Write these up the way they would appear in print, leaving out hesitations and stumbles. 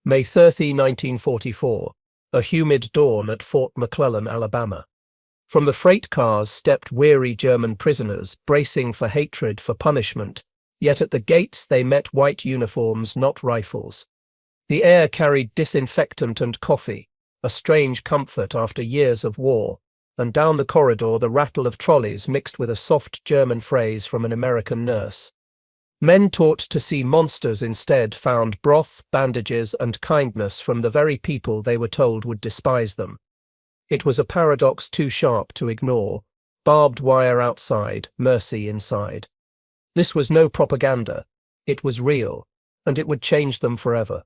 May 30, 1944, a humid dawn at Fort McClellan, Alabama. From the freight cars stepped weary German prisoners, bracing for hatred, for punishment, yet at the gates they met white uniforms, not rifles. The air carried disinfectant and coffee, a strange comfort after years of war, and down the corridor the rattle of trolleys mixed with a soft German phrase from an American nurse. Men taught to see monsters instead found broth, bandages, and kindness from the very people they were told would despise them. It was a paradox too sharp to ignore. Barbed wire outside, mercy inside. This was no propaganda. It was real, and it would change them forever.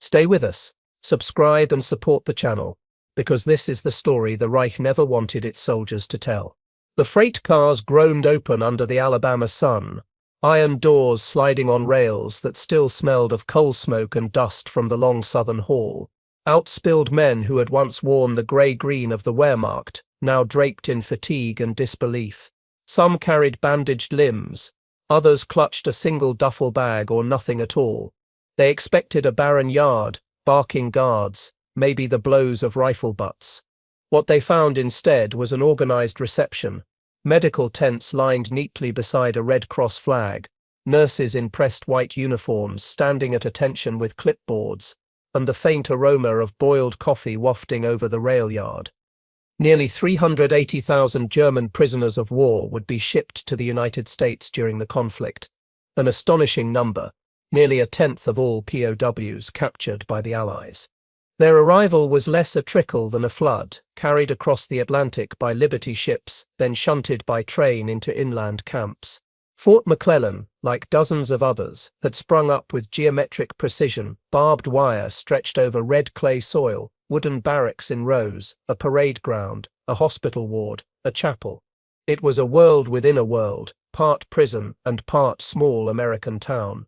Stay with us, subscribe and support the channel, because this is the story the Reich never wanted its soldiers to tell. The freight cars groaned open under the Alabama sun, iron doors sliding on rails that still smelled of coal smoke and dust from the long southern haul. Out spilled men who had once worn the grey-green of the Wehrmacht, now draped in fatigue and disbelief. Some carried bandaged limbs, others clutched a single duffel bag or nothing at all. They expected a barren yard, barking guards, maybe the blows of rifle butts. What they found instead was an organized reception. Medical tents lined neatly beside a Red Cross flag, nurses in pressed white uniforms standing at attention with clipboards, and the faint aroma of boiled coffee wafting over the rail yard. Nearly 380,000 German prisoners of war would be shipped to the United States during the conflict, an astonishing number, nearly a tenth of all POWs captured by the Allies. Their arrival was less a trickle than a flood, carried across the Atlantic by Liberty ships, then shunted by train into inland camps. Fort McClellan, like dozens of others, had sprung up with geometric precision, barbed wire stretched over red clay soil, wooden barracks in rows, a parade ground, a hospital ward, a chapel. It was a world within a world, part prison and part small American town.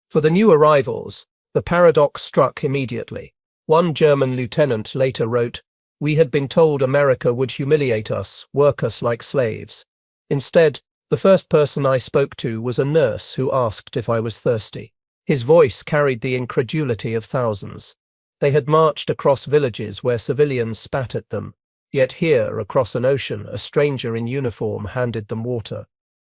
For the new arrivals, the paradox struck immediately. One German lieutenant later wrote, "We had been told America would humiliate us, work us like slaves. Instead, the first person I spoke to was a nurse who asked if I was thirsty." His voice carried the incredulity of thousands. They had marched across villages where civilians spat at them, yet here, across an ocean, a stranger in uniform handed them water.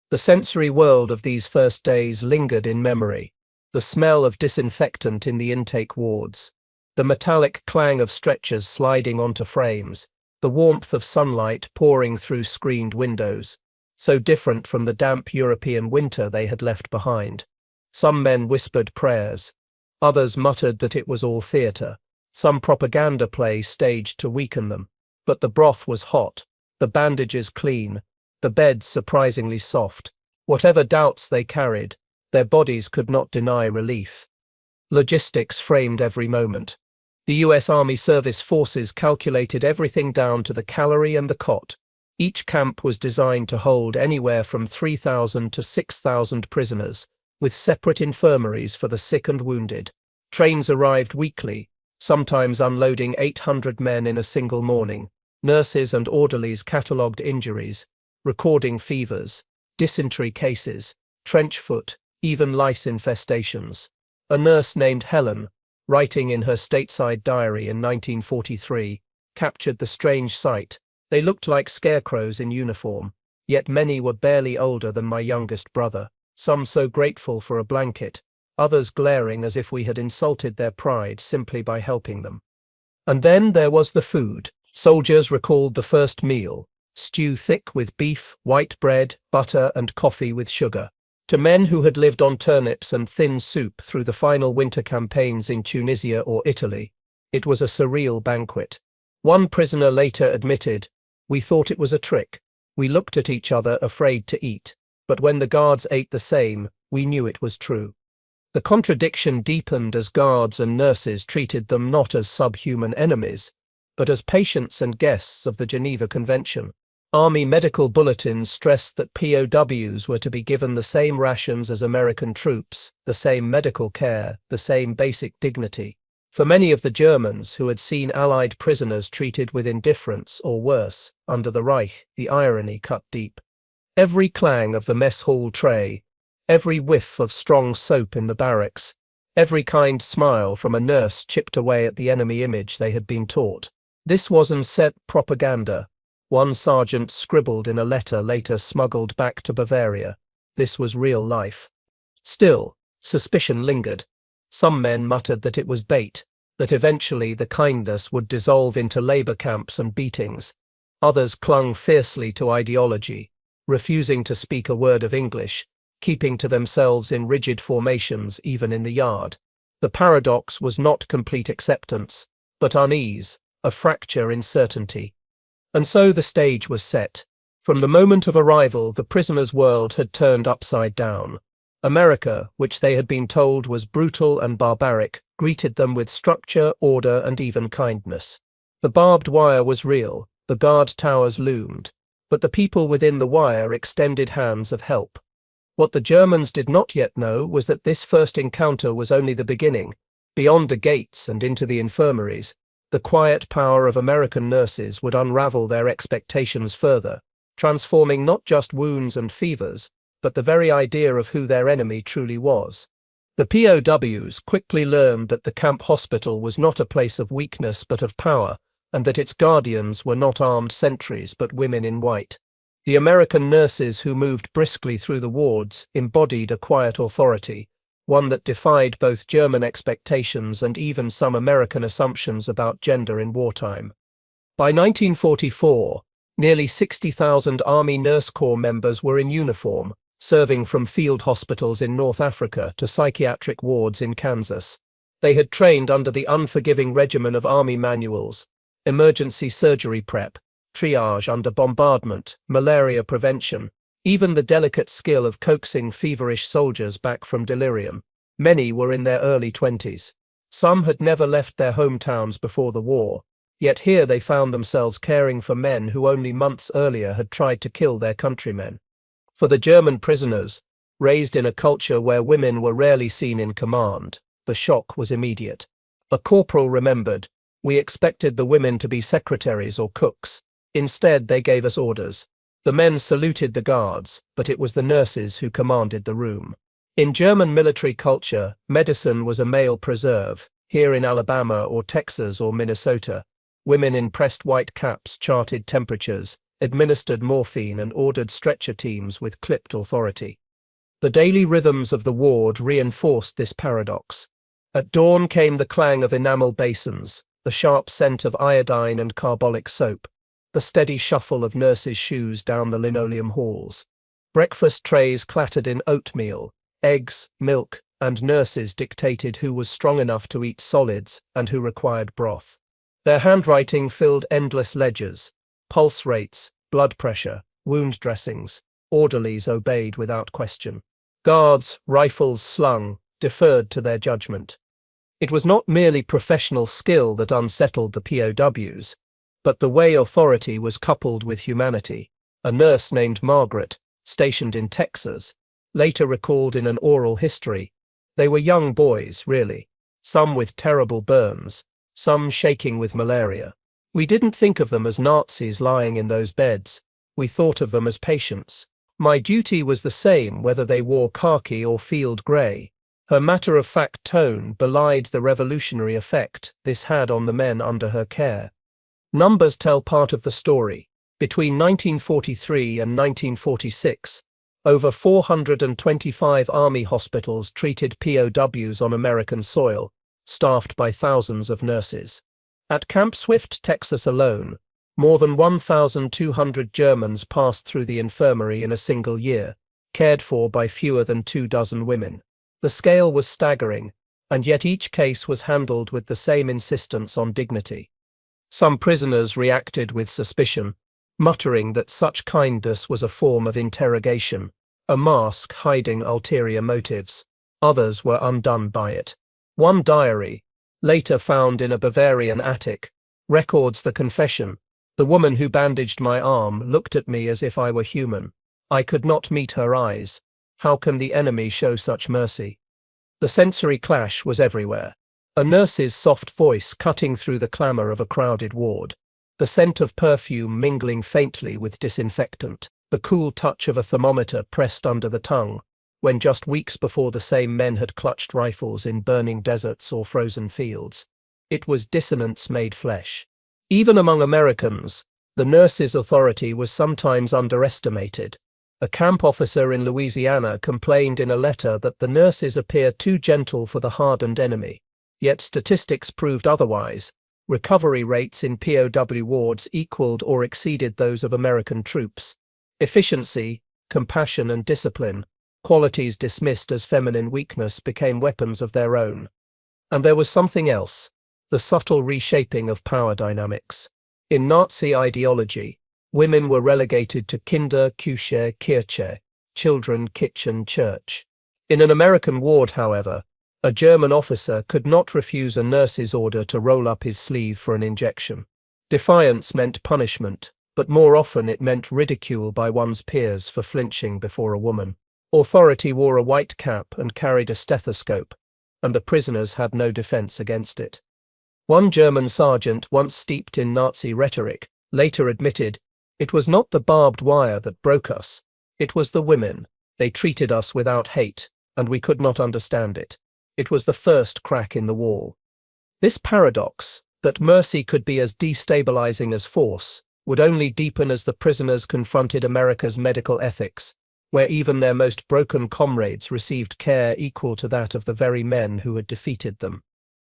The sensory world of these first days lingered in memory. The smell of disinfectant in the intake wards, the metallic clang of stretchers sliding onto frames, the warmth of sunlight pouring through screened windows, so different from the damp European winter they had left behind. Some men whispered prayers. Others muttered that it was all theatre, some propaganda play staged to weaken them. But the broth was hot, the bandages clean, the beds surprisingly soft. Whatever doubts they carried, their bodies could not deny relief. Logistics framed every moment. The U.S. Army Service Forces calculated everything down to the calorie and the cot. Each camp was designed to hold anywhere from 3,000 to 6,000 prisoners, with separate infirmaries for the sick and wounded. Trains arrived weekly, sometimes unloading 800 men in a single morning. Nurses and orderlies catalogued injuries, recording fevers, dysentery cases, trench foot, even lice infestations. A nurse named Helen, writing in her stateside diary in 1943, captured the strange sight. They looked like scarecrows in uniform, yet many were barely older than my youngest brother, some so grateful for a blanket, others glaring as if we had insulted their pride simply by helping them. And then there was the food. Soldiers recalled the first meal, stew thick with beef, white bread, butter, and coffee with sugar. To men who had lived on turnips and thin soup through the final winter campaigns in Tunisia or Italy, it was a surreal banquet. One prisoner later admitted, "We thought it was a trick. We looked at each other afraid to eat, but when the guards ate the same, we knew it was true." The contradiction deepened as guards and nurses treated them not as subhuman enemies, but as patients and guests of the Geneva Convention. Army medical bulletins stressed that POWs were to be given the same rations as American troops, the same medical care, the same basic dignity. For many of the Germans who had seen Allied prisoners treated with indifference or worse under the Reich, the irony cut deep. Every clang of the mess hall tray, every whiff of strong soap in the barracks, Every kind smile from a nurse chipped away at the enemy image they had been taught. This wasn't set propaganda. One sergeant scribbled in a letter later smuggled back to Bavaria. This was real life. Still, suspicion lingered. Some men muttered that it was bait, that eventually the kindness would dissolve into labor camps and beatings. Others clung fiercely to ideology, refusing to speak a word of English, keeping to themselves in rigid formations even in the yard. The paradox was not complete acceptance, but unease, a fracture in certainty. And so the stage was set. From the moment of arrival, the prisoners' world had turned upside down. America, which they had been told was brutal and barbaric, greeted them with structure, order, and even kindness. The barbed wire was real, the guard towers loomed, but the people within the wire extended hands of help. What the Germans did not yet know was that this first encounter was only the beginning. Beyond the gates and into the infirmaries, the quiet power of American nurses would unravel their expectations further, transforming not just wounds and fevers, but the very idea of who their enemy truly was. The POWs quickly learned that the camp hospital was not a place of weakness but of power, and that its guardians were not armed sentries but women in white. The American nurses who moved briskly through the wards embodied a quiet authority, one that defied both German expectations and even some American assumptions about gender in wartime. By 1944, nearly 60,000 Army Nurse Corps members were in uniform, serving from field hospitals in North Africa to psychiatric wards in Kansas. They had trained under the unforgiving regimen of Army manuals, emergency surgery prep, triage under bombardment, malaria prevention, even the delicate skill of coaxing feverish soldiers back from delirium. Many were in their early 20s. Some had never left their hometowns before the war, yet here they found themselves caring for men who only months earlier had tried to kill their countrymen. For the German prisoners, raised in a culture where women were rarely seen in command, the shock was immediate. A corporal remembered, "We expected the women to be secretaries or cooks. Instead, they gave us orders." The men saluted the guards, but it was the nurses who commanded the room. In German military culture, medicine was a male preserve. Here in Alabama or Texas or Minnesota, women in pressed white caps charted temperatures, administered morphine and ordered stretcher teams with clipped authority. The daily rhythms of the ward reinforced this paradox. At dawn came the clang of enamel basins, the sharp scent of iodine and carbolic soap, the steady shuffle of nurses' shoes down the linoleum halls. Breakfast trays clattered in oatmeal, eggs, milk, and nurses dictated who was strong enough to eat solids and who required broth. Their handwriting filled endless ledgers, pulse rates, blood pressure, wound dressings. Orderlies obeyed without question. Guards, rifles slung, deferred to their judgment. It was not merely professional skill that unsettled the POWs, but the way authority was coupled with humanity. A nurse named Margaret, stationed in Texas, later recalled in an oral history, "They were young boys, really, some with terrible burns, some shaking with malaria. We didn't think of them as Nazis lying in those beds. We thought of them as patients. My duty was the same whether they wore khaki or field grey." Her matter-of-fact tone belied the revolutionary effect this had on the men under her care. Numbers tell part of the story. Between 1943 and 1946, over 425 Army hospitals treated POWs on American soil, staffed by thousands of nurses. At Camp Swift, Texas alone, more than 1,200 Germans passed through the infirmary in a single year, cared for by fewer than 24 women. The scale was staggering, and yet each case was handled with the same insistence on dignity. Some prisoners reacted with suspicion, muttering that such kindness was a form of interrogation, a mask hiding ulterior motives. Others were undone by it. One diary, later found in a Bavarian attic, records the confession. "The woman who bandaged my arm looked at me as if I were human. I could not meet her eyes. How can the enemy show such mercy?" The sensory clash was everywhere. A nurse's soft voice cutting through the clamour of a crowded ward, the scent of perfume mingling faintly with disinfectant, the cool touch of a thermometer pressed under the tongue, when just weeks before the same men had clutched rifles in burning deserts or frozen fields. It was dissonance made flesh. Even among Americans, the nurses' authority was sometimes underestimated. A camp officer in Louisiana complained in a letter that the nurses appear too gentle for the hardened enemy. Yet statistics proved otherwise. Recovery rates in POW wards equaled or exceeded those of American troops. Efficiency, compassion and discipline, qualities dismissed as feminine weakness, became weapons of their own. And there was something else, the subtle reshaping of power dynamics. In Nazi ideology, women were relegated to Kinder, Küche, Kirche, children, kitchen, church. In an American ward, however, a German officer could not refuse a nurse's order to roll up his sleeve for an injection. Defiance meant punishment, but more often it meant ridicule by one's peers for flinching before a woman. Authority wore a white cap and carried a stethoscope, and the prisoners had no defense against it. One German sergeant, once steeped in Nazi rhetoric, later admitted, "It was not the barbed wire that broke us, it was the women. They treated us without hate, and we could not understand it. It was the first crack in the wall." This paradox, that mercy could be as destabilizing as force, would only deepen as the prisoners confronted America's medical ethics, where even their most broken comrades received care equal to that of the very men who had defeated them.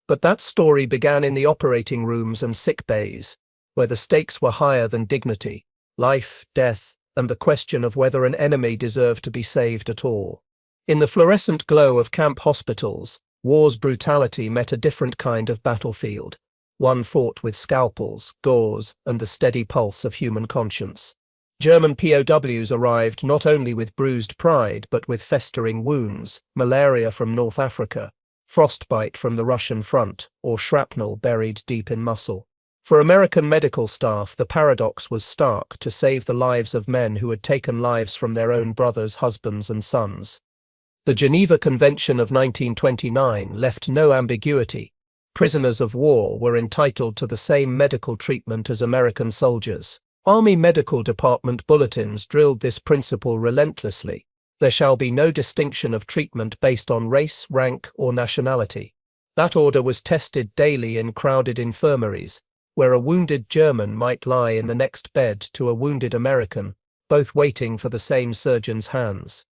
But that story began in the operating rooms and sick bays, where the stakes were higher than dignity, life, death, and the question of whether an enemy deserved to be saved at all. In the fluorescent glow of camp hospitals, war's brutality met a different kind of battlefield, one fought with scalpels, gauze, and the steady pulse of human conscience. German POWs arrived not only with bruised pride but with festering wounds, malaria from North Africa, frostbite from the Russian front, or shrapnel buried deep in muscle. For American medical staff, the paradox was stark: to save the lives of men who had taken lives from their own brothers, husbands, and sons. The Geneva Convention of 1929 left no ambiguity. Prisoners of war were entitled to the same medical treatment as American soldiers. Army Medical Department bulletins drilled this principle relentlessly. There shall be no distinction of treatment based on race, rank, or nationality. That order was tested daily in crowded infirmaries, where a wounded German might lie in the next bed to a wounded American, both waiting for the same surgeon's hands.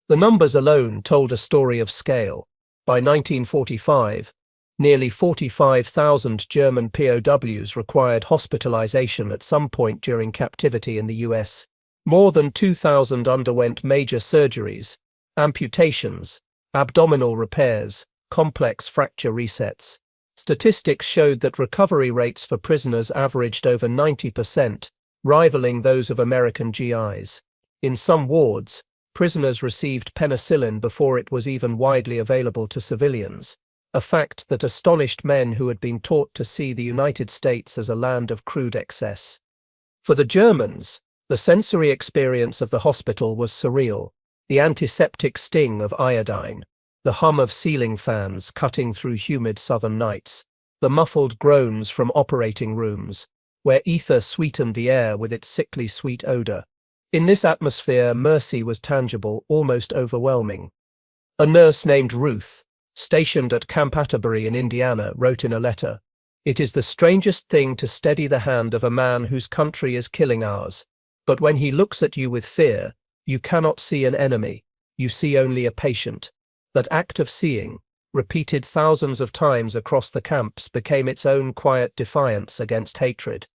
The numbers alone told a story of scale. By 1945, nearly 45,000 German POWs required hospitalization at some point during captivity in the US. More than 2,000 underwent major surgeries, amputations, abdominal repairs, complex fracture resets. Statistics showed that recovery rates for prisoners averaged over 90%, rivaling those of American GIs. In some wards, prisoners received penicillin before it was even widely available to civilians, a fact that astonished men who had been taught to see the United States as a land of crude excess. For the Germans, the sensory experience of the hospital was surreal: the antiseptic sting of iodine, the hum of ceiling fans cutting through humid southern nights, the muffled groans from operating rooms, where ether sweetened the air with its sickly sweet odor. In this atmosphere, mercy was tangible, almost overwhelming. A nurse named Ruth, stationed at Camp Atterbury in Indiana, wrote in a letter, "It is the strangest thing to steady the hand of a man whose country is killing ours, but when he looks at you with fear, you cannot see an enemy, you see only a patient." That act of seeing, repeated thousands of times across the camps, became its own quiet defiance against hatred.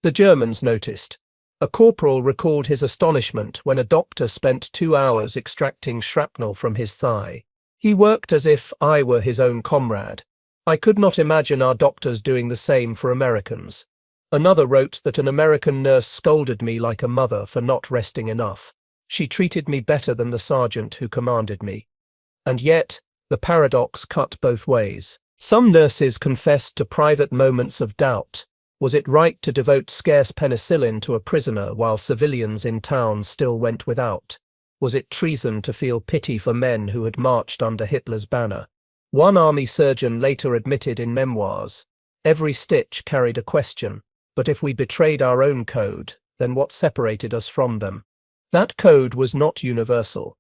The Germans noticed. A corporal recalled his astonishment when a doctor spent 2 hours extracting shrapnel from his thigh. "He worked as if I were his own comrade. I could not imagine our doctors doing the same for Americans." Another wrote that an American nurse scolded me like a mother for not resting enough. "She treated me better than the sergeant who commanded me." And yet, the paradox cut both ways. Some nurses confessed to private moments of doubt. Was it right to devote scarce penicillin to a prisoner while civilians in town still went without? Was it treason to feel pity for men who had marched under Hitler's banner? One army surgeon later admitted in memoirs, "Every stitch carried a question, but if we betrayed our own code, then what separated us from them?" That code was not universal.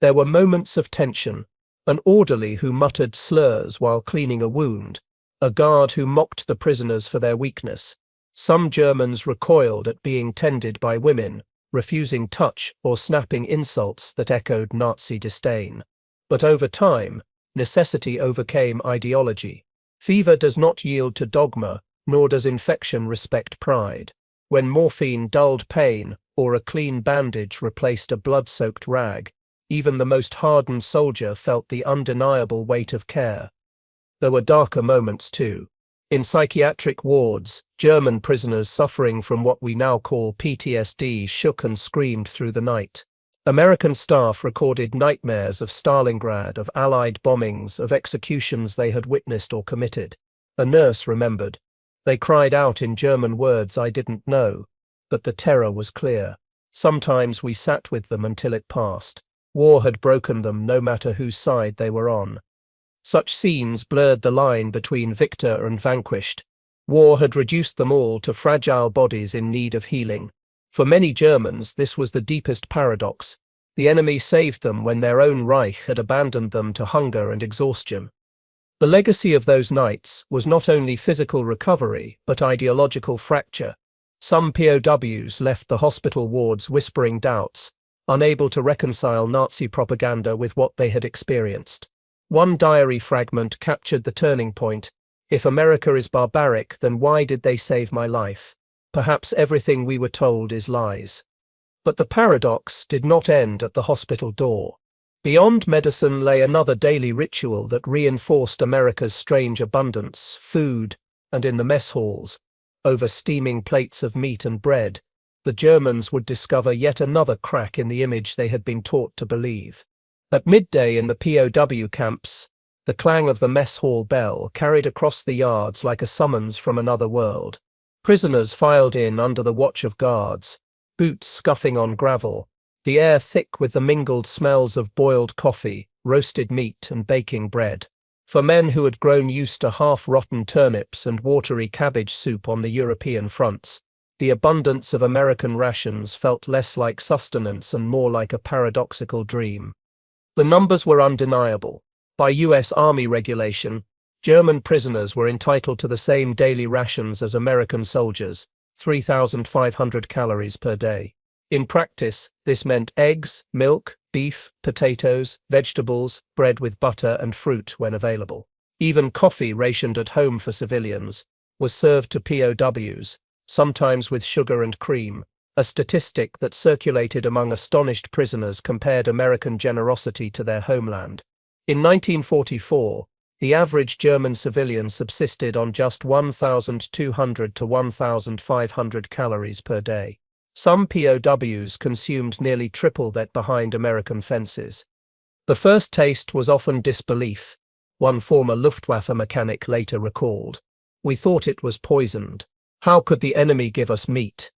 There were moments of tension, an orderly who muttered slurs while cleaning a wound, a guard who mocked the prisoners for their weakness. Some Germans recoiled at being tended by women, refusing touch or snapping insults that echoed Nazi disdain. But over time, necessity overcame ideology. Fever does not yield to dogma, nor does infection respect pride. When morphine dulled pain, or a clean bandage replaced a blood-soaked rag, even the most hardened soldier felt the undeniable weight of care. There were darker moments too. In psychiatric wards, German prisoners suffering from what we now call PTSD shook and screamed through the night. American staff recorded nightmares of Stalingrad, of Allied bombings, of executions they had witnessed or committed. A nurse remembered. They cried out in German words I didn't know, but the terror was clear. Sometimes we sat with them until it passed. War had broken them no matter whose side they were on. Such scenes blurred the line between victor and vanquished. War had reduced them all to fragile bodies in need of healing. For many Germans, this was the deepest paradox. The enemy saved them when their own Reich had abandoned them to hunger and exhaustion. The legacy of those nights was not only physical recovery, but ideological fracture. Some POWs left the hospital wards whispering doubts, unable to reconcile Nazi propaganda with what they had experienced. One diary fragment captured the turning point. If America is barbaric, then why did they save my life? Perhaps everything we were told is lies. But the paradox did not end at the hospital door. Beyond medicine lay another daily ritual that reinforced America's strange abundance: food, and in the mess halls, over steaming plates of meat and bread, the Germans would discover yet another crack in the image they had been taught to believe. At midday in the POW camps, the clang of the mess hall bell carried across the yards like a summons from another world. Prisoners filed in under the watch of guards, boots scuffing on gravel, the air thick with the mingled smells of boiled coffee, roasted meat, and baking bread. For men who had grown used to half-rotten turnips and watery cabbage soup on the European fronts, the abundance of American rations felt less like sustenance and more like a paradoxical dream. The numbers were undeniable. By US Army regulation, German prisoners were entitled to the same daily rations as American soldiers, 3,500 calories per day. In practice, this meant eggs, milk, beef, potatoes, vegetables, bread with butter and fruit when available. Even coffee rationed at home for civilians was served to POWs, sometimes with sugar and cream. A statistic that circulated among astonished prisoners compared American generosity to their homeland. In 1944, the average German civilian subsisted on just 1,200 to 1,500 calories per day. Some POWs consumed nearly triple that behind American fences. The first taste was often disbelief. One former Luftwaffe mechanic later recalled, "We thought it was poisoned. How could the enemy give us meat?"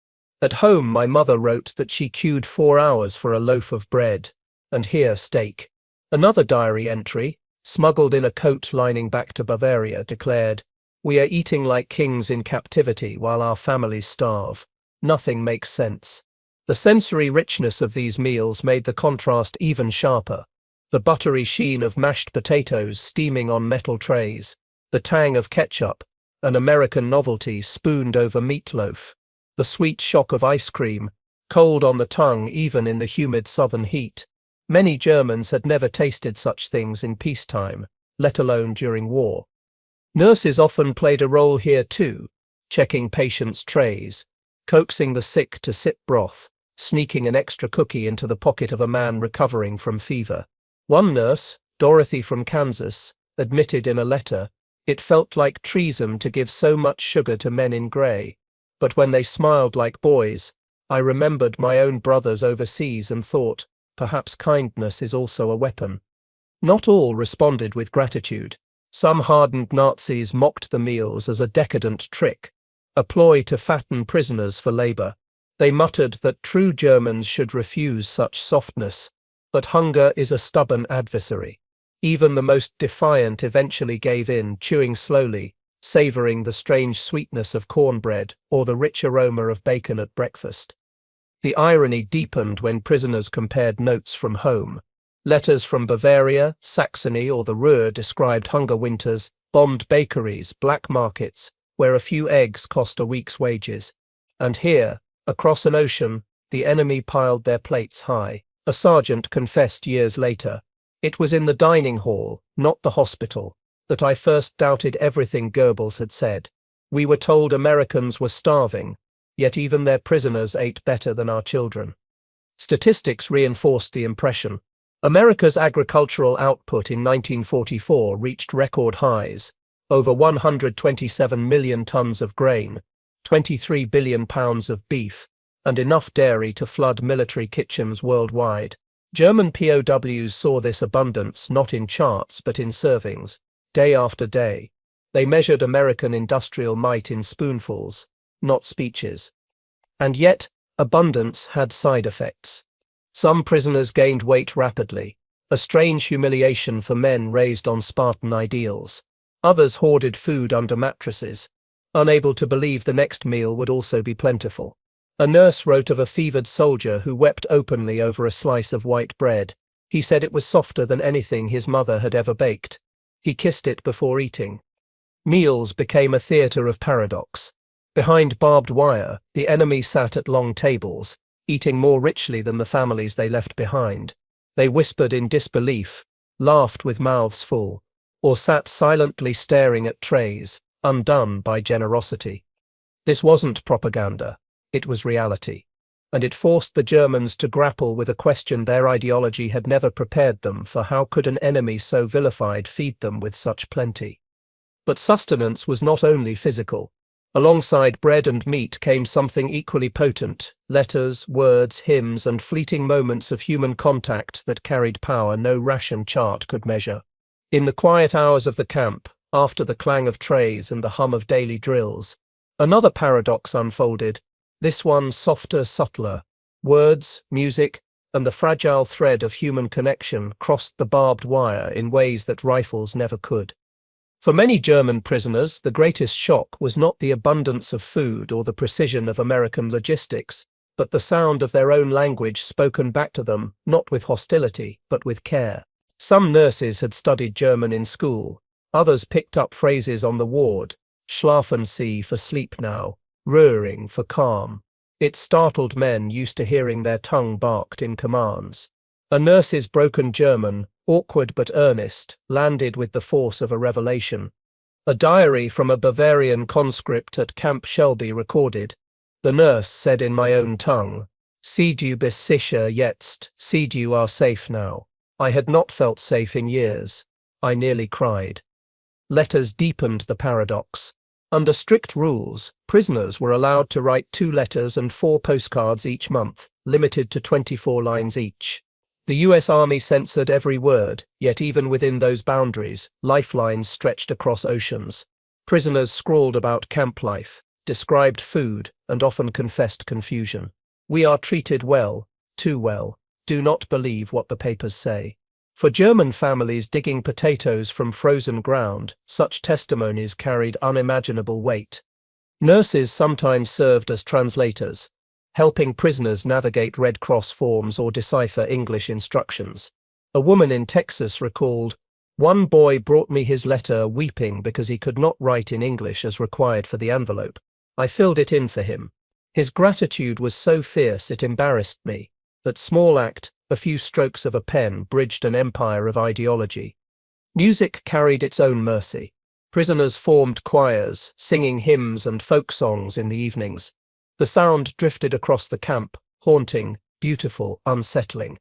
At home, my mother wrote that she queued 4 hours for a loaf of bread, and here steak. Another diary entry, smuggled in a coat lining back to Bavaria, declared, "We are eating like kings in captivity while our families starve. Nothing makes sense." The sensory richness of these meals made the contrast even sharper. The buttery sheen of mashed potatoes steaming on metal trays, the tang of ketchup, an American novelty spooned over meatloaf, the sweet shock of ice cream, cold on the tongue even in the humid southern heat. Many Germans had never tasted such things in peacetime, let alone during war. Nurses often played a role here too, checking patients' trays, coaxing the sick to sip broth, sneaking an extra cookie into the pocket of a man recovering from fever. One nurse, Dorothy from Kansas, admitted in a letter, "It felt like treason to give so much sugar to men in grey. But when they smiled like boys, I remembered my own brothers overseas and thought, perhaps kindness is also a weapon." Not all responded with gratitude. Some hardened Nazis mocked the meals as a decadent trick, a ploy to fatten prisoners for labor. They muttered that true Germans should refuse such softness, but hunger is a stubborn adversary. Even the most defiant eventually gave in, chewing slowly, savoring the strange sweetness of cornbread or the rich aroma of bacon at breakfast. The irony deepened when prisoners compared notes from home. Letters from Bavaria, Saxony, or the Ruhr described hunger winters, bombed bakeries, black markets, where a few eggs cost a week's wages. And here, across an ocean, the enemy piled their plates high. A sergeant confessed years later, "It was in the dining hall, not the hospital, that I first doubted everything Goebbels had said. We were told Americans were starving, yet even their prisoners ate better than our children." Statistics reinforced the impression. America's agricultural output in 1944 reached record highs, over 127 million tons of grain, 23 billion pounds of beef, and enough dairy to flood military kitchens worldwide. German POWs saw this abundance not in charts but in servings, day after day. They measured American industrial might in spoonfuls, not speeches. And yet, abundance had side effects. Some prisoners gained weight rapidly, a strange humiliation for men raised on Spartan ideals. Others hoarded food under mattresses, unable to believe the next meal would also be plentiful. A nurse wrote of a fevered soldier who wept openly over a slice of white bread. He said it was softer than anything his mother had ever baked. He kissed it before eating. Meals became a theatre of paradox. Behind barbed wire, the enemy sat at long tables, eating more richly than the families they left behind. They whispered in disbelief, laughed with mouths full, or sat silently staring at trays, undone by generosity. This wasn't propaganda, it was reality, and it forced the Germans to grapple with a question their ideology had never prepared them for: how could an enemy so vilified feed them with such plenty? But sustenance was not only physical. Alongside bread and meat came something equally potent: letters, words, hymns, and fleeting moments of human contact that carried power no ration chart could measure. In the quiet hours of the camp, after the clang of trays and the hum of daily drills, another paradox unfolded, this one softer, subtler. Words, music, and the fragile thread of human connection crossed the barbed wire in ways that rifles never could. For many German prisoners, the greatest shock was not the abundance of food or the precision of American logistics, but the sound of their own language spoken back to them, not with hostility, but with care. Some nurses had studied German in school, others picked up phrases on the ward: schlafen Sie for sleep now, Ruhring for calm. It startled men used to hearing their tongue barked in commands. A nurse's broken German, awkward but earnest, landed with the force of a revelation. A diary from a Bavarian conscript at Camp Shelby recorded, "The nurse said in my own tongue, 'Sie du bist sicher jetzt, Sie du are safe now.' I had not felt safe in years. I nearly cried." Letters deepened the paradox. Under strict rules, prisoners were allowed to write 2 letters and 4 postcards each month, limited to 24 lines each. The US Army censored every word, yet even within those boundaries, lifelines stretched across oceans. Prisoners scrawled about camp life, described food, and often confessed confusion. "We are treated well, too well. Do not believe what the papers say." For German families digging potatoes from frozen ground, such testimonies carried unimaginable weight. Nurses sometimes served as translators, helping prisoners navigate Red Cross forms or decipher English instructions. A woman in Texas recalled, "One boy brought me his letter weeping because he could not write in English as required for the envelope. I filled it in for him. His gratitude was so fierce it embarrassed me. That small act, a few strokes of a pen, bridged an empire of ideology." Music carried its own mercy. Prisoners formed choirs, singing hymns and folk songs in the evenings. The sound drifted across the camp, haunting, beautiful, unsettling.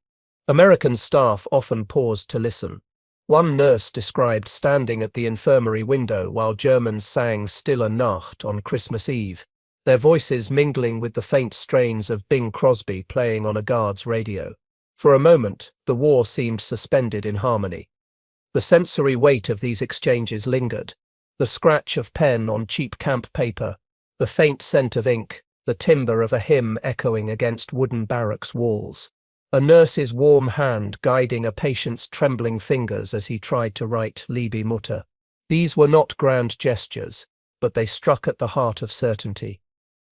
American staff often paused to listen. One nurse described standing at the infirmary window while Germans sang Stille Nacht on Christmas Eve, their voices mingling with the faint strains of Bing Crosby playing on a guard's radio. For a moment, the war seemed suspended in harmony. The sensory weight of these exchanges lingered. The scratch of pen on cheap camp paper, the faint scent of ink, the timbre of a hymn echoing against wooden barracks walls. A nurse's warm hand guiding a patient's trembling fingers as he tried to write Liebe Mutter. These were not grand gestures, but they struck at the heart of certainty.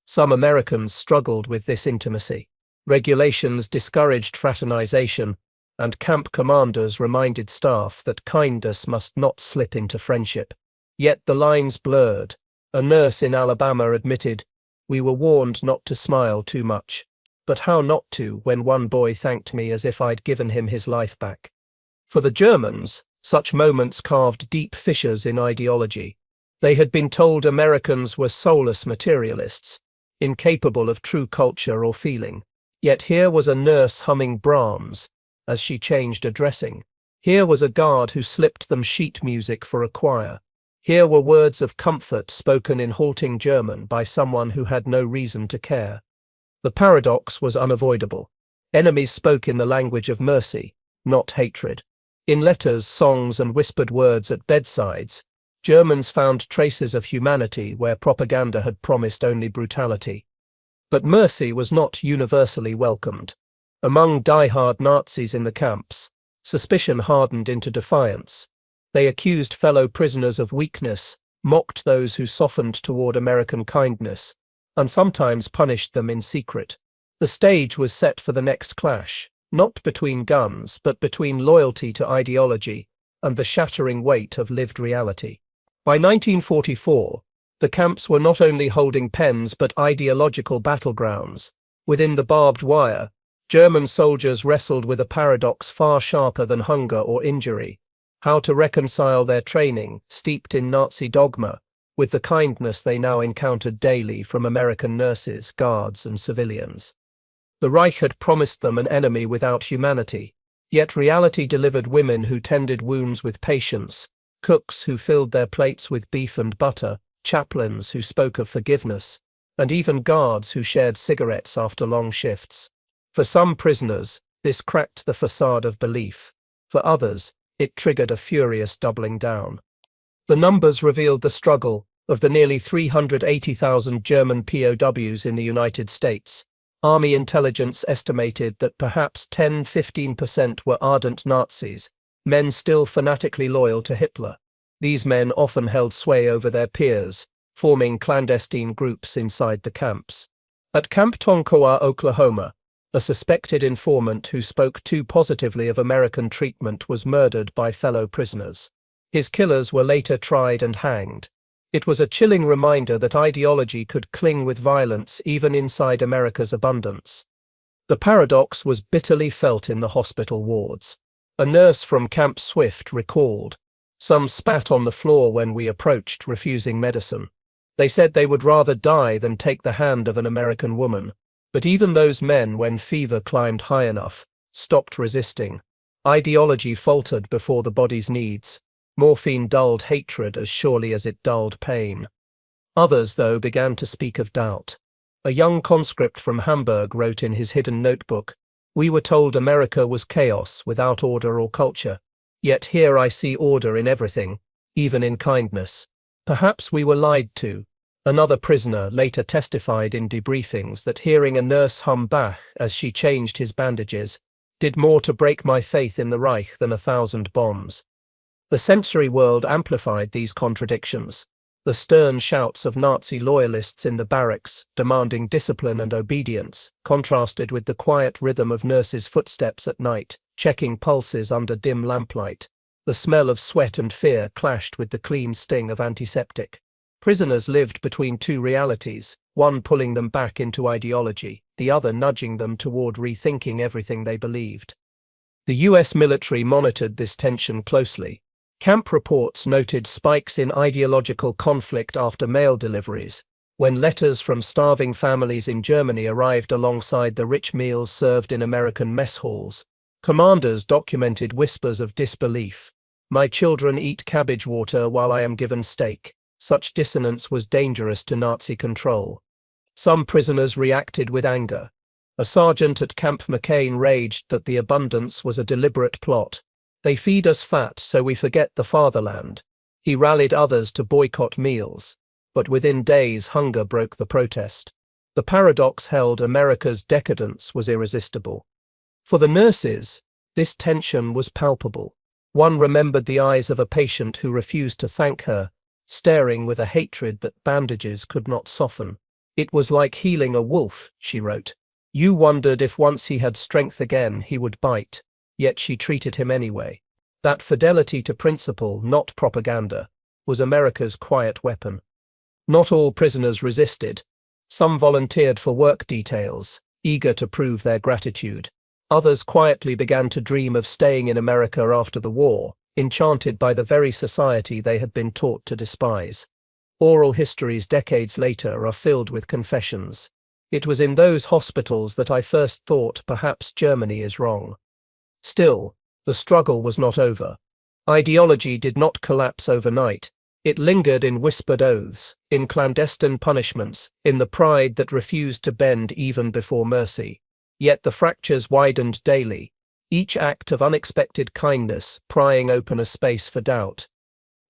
Some Americans struggled with this intimacy. Regulations discouraged fraternization, and camp commanders reminded staff that kindness must not slip into friendship. Yet the lines blurred. A nurse in Alabama admitted, "We were warned not to smile too much. But how not to when one boy thanked me as if I'd given him his life back?" For the Germans, such moments carved deep fissures in ideology. They had been told Americans were soulless materialists, incapable of true culture or feeling. Yet here was a nurse humming Brahms as she changed a dressing. Here was a guard who slipped them sheet music for a choir. Here were words of comfort spoken in halting German by someone who had no reason to care. The paradox was unavoidable. Enemies spoke in the language of mercy, not hatred. In letters, songs, and whispered words at bedsides, Germans found traces of humanity where propaganda had promised only brutality. But mercy was not universally welcomed. Among die-hard Nazis in the camps, suspicion hardened into defiance. They accused fellow prisoners of weakness, mocked those who softened toward American kindness, and sometimes punished them in secret. The stage was set for the next clash, not between guns, but between loyalty to ideology and the shattering weight of lived reality. By 1944, the camps were not only holding pens but ideological battlegrounds. Within the barbed wire, German soldiers wrestled with a paradox far sharper than hunger or injury: how to reconcile their training, steeped in Nazi dogma, with the kindness they now encountered daily from American nurses, guards, and civilians. The Reich had promised them an enemy without humanity, yet reality delivered women who tended wounds with patience, cooks who filled their plates with beef and butter, chaplains who spoke of forgiveness, and even guards who shared cigarettes after long shifts. For some prisoners, this cracked the facade of belief. For others, it triggered a furious doubling down. The numbers revealed the struggle. Of the nearly 380,000 German POWs in the United States, Army intelligence estimated that perhaps 10–15% were ardent Nazis, men still fanatically loyal to Hitler. These men often held sway over their peers, forming clandestine groups inside the camps. At Camp Tonkawa, Oklahoma, a suspected informant who spoke too positively of American treatment was murdered by fellow prisoners. His killers were later tried and hanged. It was a chilling reminder that ideology could cling with violence even inside America's abundance. The paradox was bitterly felt in the hospital wards. A nurse from Camp Swift recalled, "Some spat on the floor when we approached, refusing medicine. They said they would rather die than take the hand of an American woman. But even those men, when fever climbed high enough, stopped resisting. Ideology faltered before the body's needs. Morphine dulled hatred as surely as it dulled pain." Others, though, began to speak of doubt. A young conscript from Hamburg wrote in his hidden notebook, "We were told America was chaos without order or culture. Yet here I see order in everything, even in kindness. Perhaps we were lied to." Another prisoner later testified in debriefings that hearing a nurse hum Bach as she changed his bandages did more to break my faith in the Reich than 1,000 bombs. The sensory world amplified these contradictions. The stern shouts of Nazi loyalists in the barracks, demanding discipline and obedience, contrasted with the quiet rhythm of nurses' footsteps at night, checking pulses under dim lamplight. The smell of sweat and fear clashed with the clean sting of antiseptic. Prisoners lived between two realities, one pulling them back into ideology, the other nudging them toward rethinking everything they believed. The US military monitored this tension closely. Camp reports noted spikes in ideological conflict after mail deliveries, when letters from starving families in Germany arrived alongside the rich meals served in American mess halls. Commanders documented whispers of disbelief. "My children eat cabbage water while I am given steak." Such dissonance was dangerous to Nazi control. Some prisoners reacted with anger. A sergeant at Camp McCain raged that the abundance was a deliberate plot. "They feed us fat so we forget the fatherland." He rallied others to boycott meals, but within days hunger broke the protest. The paradox held America's decadence was irresistible. For the nurses, this tension was palpable. One remembered the eyes of a patient who refused to thank her, staring with a hatred that bandages could not soften. "It was like healing a wolf," she wrote. "You wondered if once he had strength again he would bite." yet she treated him anyway. That fidelity to principle, not propaganda, was America's quiet weapon. Not all prisoners resisted. Some volunteered for work details, eager to prove their gratitude. Others quietly began to dream of staying in America after the war, enchanted by the very society they had been taught to despise. Oral histories decades later are filled with confessions. It was in those hospitals that I first thought perhaps Germany is wrong. Still, the struggle was not over. Ideology did not collapse overnight. It lingered in whispered oaths, in clandestine punishments, in the pride that refused to bend even before mercy. Yet the fractures widened daily, each act of unexpected kindness prying open a space for doubt.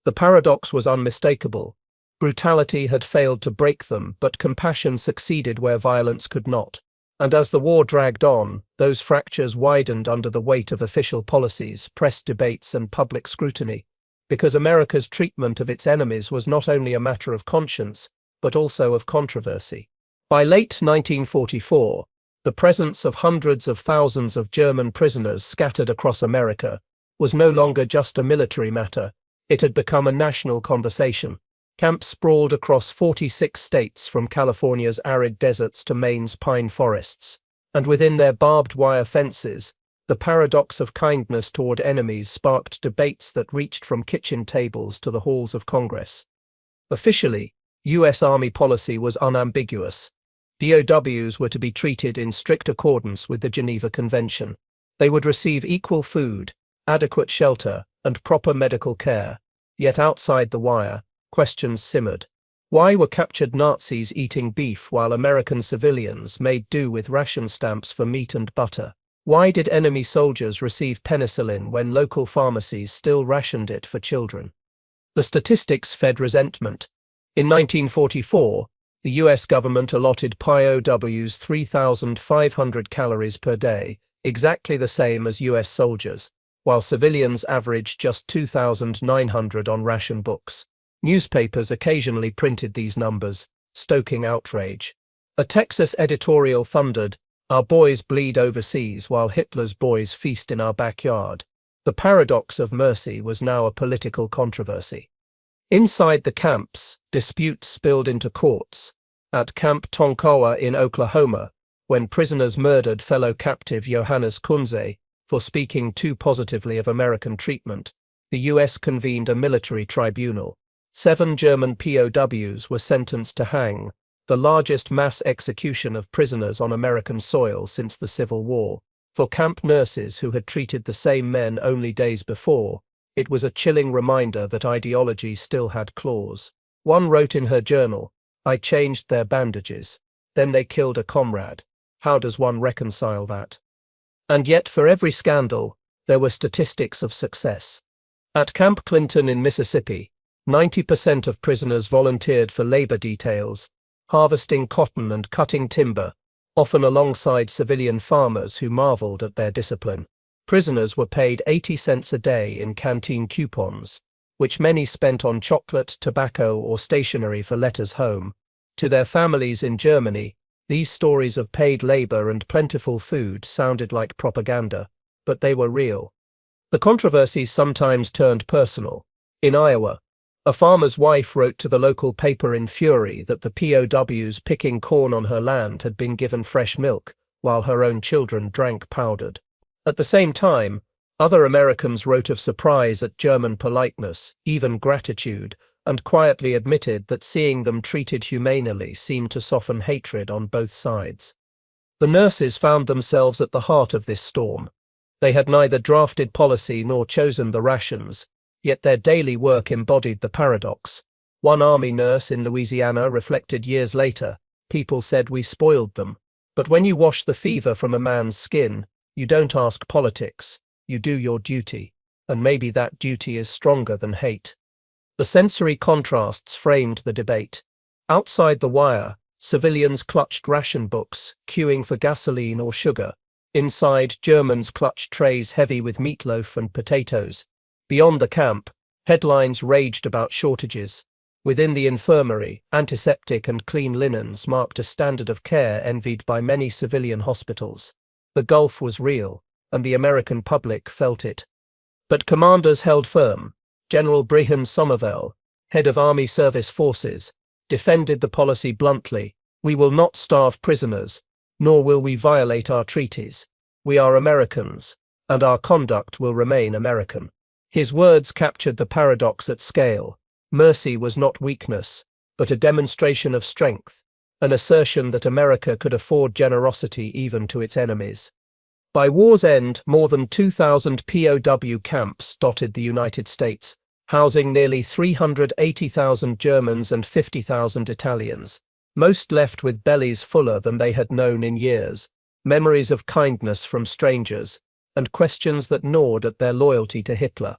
The paradox was unmistakable. Brutality had failed to break them, but compassion succeeded where violence could not. And as the war dragged on, those fractures widened under the weight of official policies, press debates, and public scrutiny, because America's treatment of its enemies was not only a matter of conscience, but also of controversy. By late 1944, the presence of hundreds of thousands of German prisoners scattered across America was no longer just a military matter. It had become a national conversation. Camps sprawled across 46 states, from California's arid deserts to Maine's pine forests, and within their barbed wire fences, the paradox of kindness toward enemies sparked debates that reached from kitchen tables to the halls of Congress. Officially, U.S. Army policy was unambiguous. POWs were to be treated in strict accordance with the Geneva Convention. They would receive equal food, adequate shelter, and proper medical care. Yet outside the wire, questions simmered. Why were captured Nazis eating beef while American civilians made do with ration stamps for meat and butter? Why did enemy soldiers receive penicillin when local pharmacies still rationed it for children? The statistics fed resentment. In 1944, the US government allotted POWs 3,500 calories per day, exactly the same as US soldiers, while civilians averaged just 2,900 on ration books. Newspapers occasionally printed these numbers, stoking outrage. A Texas editorial thundered, "Our boys bleed overseas while Hitler's boys feast in our backyard." The paradox of mercy was now a political controversy. Inside the camps, disputes spilled into courts. At Camp Tonkawa in Oklahoma, when prisoners murdered fellow captive Johannes Kunze for speaking too positively of American treatment, the US convened a military tribunal. 7 German POWs were sentenced to hang, the largest mass execution of prisoners on American soil since the Civil War. For camp nurses who had treated the same men only days before, it was a chilling reminder that ideology still had claws. One wrote in her journal, "I changed their bandages. Then they killed a comrade. How does one reconcile that?" And yet for every scandal, there were statistics of success. At Camp Clinton in Mississippi, 90% of prisoners volunteered for labor details, harvesting cotton and cutting timber, often alongside civilian farmers who marveled at their discipline. Prisoners were paid 80 cents a day in canteen coupons, which many spent on chocolate, tobacco, or stationery for letters home. To their families in Germany, these stories of paid labor and plentiful food sounded like propaganda, but they were real. The controversies sometimes turned personal. In Iowa, a farmer's wife wrote to the local paper in fury that the POWs picking corn on her land had been given fresh milk, while her own children drank powdered. At the same time, other Americans wrote of surprise at German politeness, even gratitude, and quietly admitted that seeing them treated humanely seemed to soften hatred on both sides. The nurses found themselves at the heart of this storm. They had neither drafted policy nor chosen the rations, yet their daily work embodied the paradox. One Army nurse in Louisiana reflected years later, "People said we spoiled them. But when you wash the fever from a man's skin, you don't ask politics, you do your duty, and maybe that duty is stronger than hate." The sensory contrasts framed the debate. Outside the wire, civilians clutched ration books, queuing for gasoline or sugar. Inside, Germans clutched trays heavy with meatloaf and potatoes. Beyond the camp, headlines raged about shortages. Within the infirmary, antiseptic and clean linens marked a standard of care envied by many civilian hospitals. The gulf was real, and the American public felt it. But commanders held firm. General Brigham Somervell, head of Army Service Forces, defended the policy bluntly. We will not starve prisoners, nor will we violate our treaties. We are Americans, and our conduct will remain American. His words captured the paradox at scale. Mercy was not weakness, but a demonstration of strength, an assertion that America could afford generosity even to its enemies. By war's end, more than 2,000 POW camps dotted the United States, housing nearly 380,000 Germans and 50,000 Italians, most left with bellies fuller than they had known in years, memories of kindness from strangers, and questions that gnawed at their loyalty to Hitler.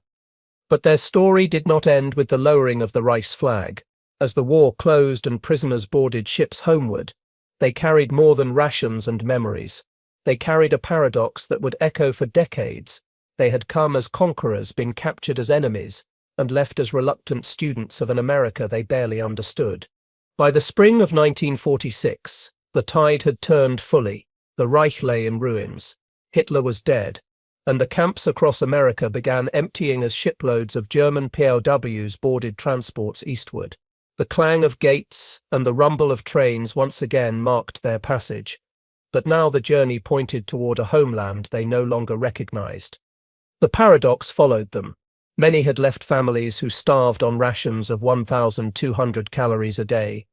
But their story did not end with the lowering of the Reichsflag. As the war closed and prisoners boarded ships homeward, they carried more than rations and memories. They carried a paradox that would echo for decades. They had come as conquerors, been captured as enemies, and left as reluctant students of an America they barely understood. By the spring of 1946, the tide had turned fully. The Reich lay in ruins. Hitler was dead, and the camps across America began emptying as shiploads of German POWs boarded transports eastward. The clang of gates and the rumble of trains once again marked their passage, but now the journey pointed toward a homeland they no longer recognized. The paradox followed them. Many had left families who starved on rations of 1,200 calories a day,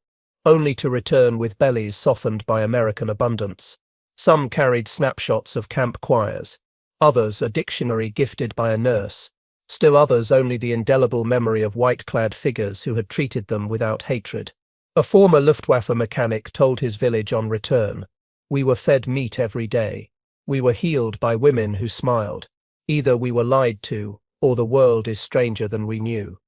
only to return with bellies softened by American abundance. Some carried snapshots of camp choirs, others a dictionary gifted by a nurse, still others only the indelible memory of white-clad figures who had treated them without hatred. A former Luftwaffe mechanic told his village on return, "We were fed meat every day. We were healed by women who smiled. Either we were lied to, or the world is stranger than we knew."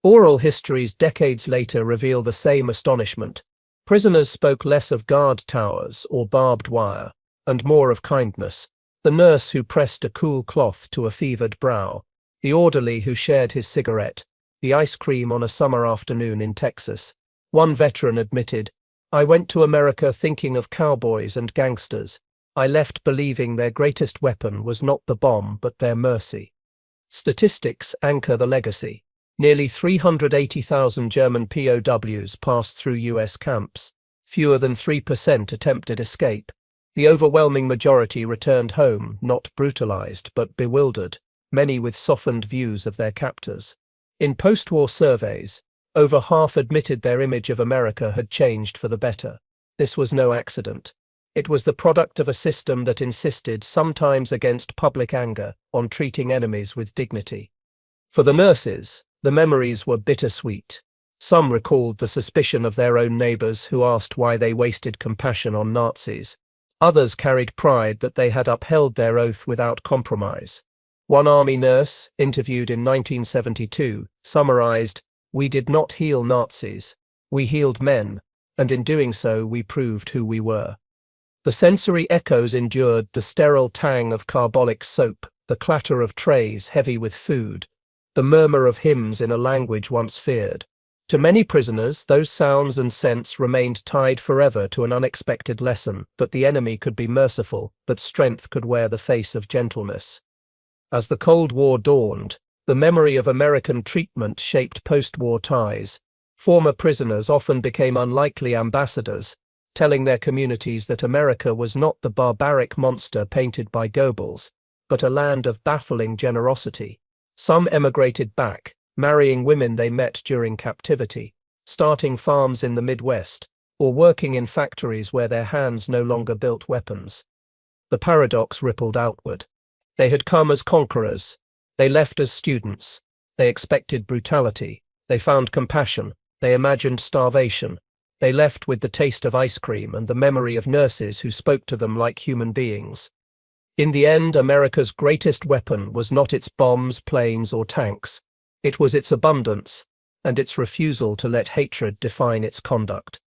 Oral histories decades later reveal the same astonishment. Prisoners spoke less of guard towers or barbed wire, and more of kindness. The nurse who pressed a cool cloth to a fevered brow, the orderly who shared his cigarette, the ice cream on a summer afternoon in Texas. One veteran admitted, "I went to America thinking of cowboys and gangsters. I left believing their greatest weapon was not the bomb but their mercy." Statistics anchor the legacy. Nearly 380,000 German POWs passed through US camps. Fewer than 3% attempted escape. The overwhelming majority returned home, not brutalized but bewildered, many with softened views of their captors. In post-war surveys, over half admitted their image of America had changed for the better. This was no accident. It was the product of a system that insisted, sometimes against public anger, on treating enemies with dignity. For the nurses, the memories were bittersweet. Some recalled the suspicion of their own neighbors who asked why they wasted compassion on Nazis. Others carried pride that they had upheld their oath without compromise. One army nurse, interviewed in 1972, summarized, "We did not heal Nazis. We healed men, and in doing so we proved who we were." The sensory echoes endured: the sterile tang of carbolic soap, the clatter of trays heavy with food, the murmur of hymns in a language once feared. To many prisoners, those sounds and scents remained tied forever to an unexpected lesson that the enemy could be merciful, that strength could wear the face of gentleness. As the Cold War dawned, the memory of American treatment shaped post-war ties. Former prisoners often became unlikely ambassadors, telling their communities that America was not the barbaric monster painted by Goebbels, but a land of baffling generosity. Some emigrated back, marrying women they met during captivity, starting farms in the Midwest, or working in factories where their hands no longer built weapons. The paradox rippled outward. They had come as conquerors. They left as students. They expected brutality. They found compassion. They imagined starvation. They left with the taste of ice cream and the memory of nurses who spoke to them like human beings. In the end, America's greatest weapon was not its bombs, planes, or tanks. It was its abundance, and its refusal to let hatred define its conduct.